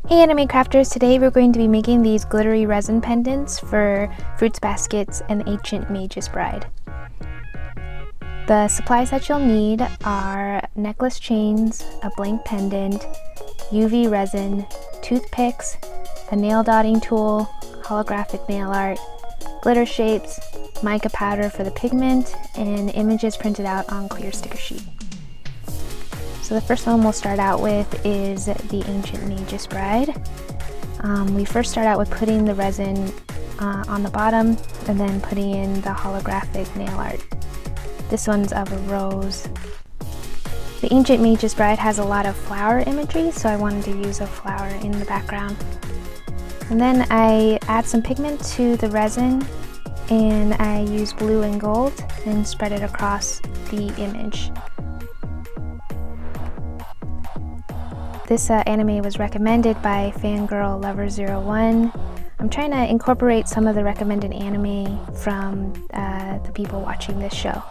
Hey anime crafters, today we're going to be making these glittery resin pendants for Fruits Baskets and Ancient Magus Bride. The supplies that you'll need are necklace chains, a blank pendant, UV resin, toothpicks, a nail dotting tool, holographic nail art, glitter shapes, mica powder for the pigment, and images printed out on clear sticker sheet. So the first one we'll start out with is the Ancient Magus Bride. We first start out with putting the resin on the bottom and then putting in the holographic nail art. This one's of a rose. The Ancient Magus Bride has a lot of flower imagery, so I wanted to use a flower in the background. And then I add some pigment to the resin and I use blue and gold and spread it across the image. This anime was recommended by Fangirl Lover01. I'm trying to incorporate some of the recommended anime from the people watching this show.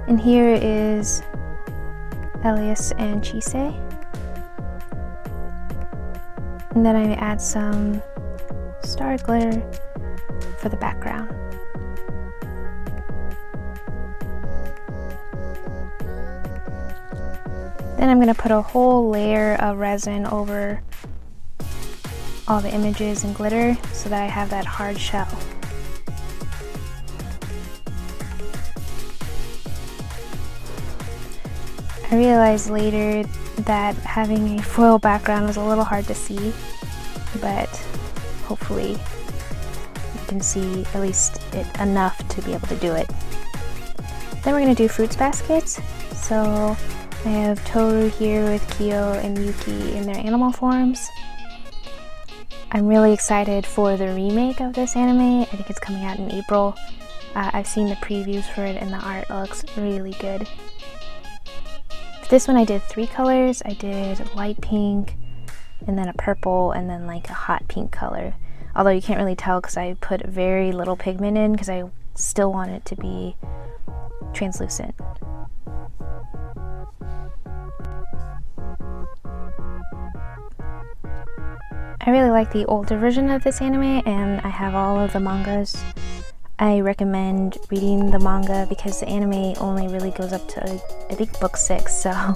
And here is Elias and Chise. And then I add some star glitter for the background. Then I'm going to put a whole layer of resin over all the images and glitter so that I have that hard shell. I realized later that having a foil background was a little hard to see, but hopefully you can see at least enough to be able to do it. Then we're going to do Fruits Baskets. So I have Tohru here with Kyo and Yuki in their animal forms. I'm really excited for the remake of this anime. I think it's coming out in April. I've seen the previews for it and the art looks really good. For this one I did 3 colors. I did light pink and then a purple and then like a hot pink color. Although you can't really tell because I put very little pigment in because I still want it to be translucent. I really like the older version of this anime and I have all of the mangas. I recommend reading the manga because the anime only really goes up to I think book 6, so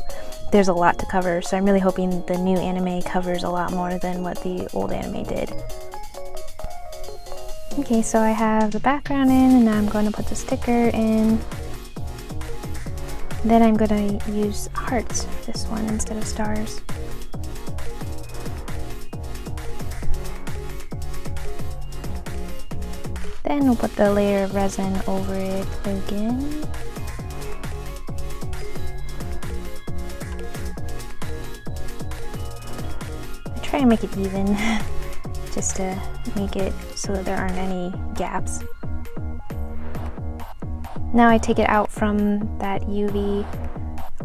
there's a lot to cover. So I'm really hoping the new anime covers a lot more than what the old anime did. Okay, so I have the background in and now I'm going to put the sticker in. Then I'm going to use hearts for this one instead of stars. Then we'll put the layer of resin over it again. I try and make it even, just to make it so that there aren't any gaps. Now I take it out from that UV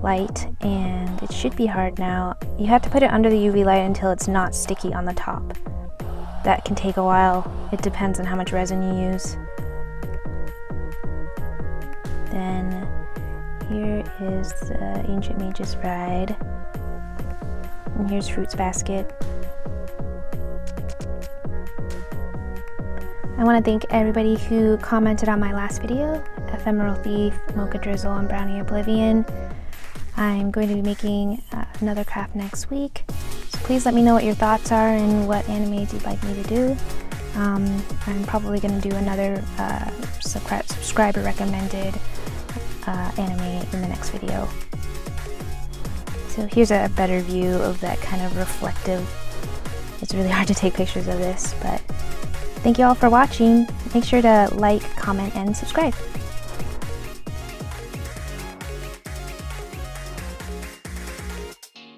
light and it should be hard now. You have to put it under the UV light until it's not sticky on the top. That can take a while. It depends on how much resin you use. Then here is the Ancient Magus Bride. And here's Fruits Basket. I want to thank everybody who commented on my last video, Ephemeral Thief, Mocha Drizzle, and Brownie Oblivion. I'm going to be making another craft next week. Please let me know what your thoughts are and what animes you'd like me to do. I'm probably going to do another subscriber recommended anime in the next video. So here's a better view of that kind of reflective. It's really hard to take pictures of this, but thank you all for watching. Make sure to like, comment, and subscribe.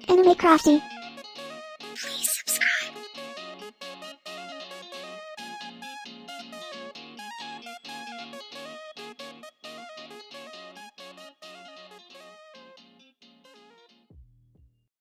Anime Crafty. Please subscribe.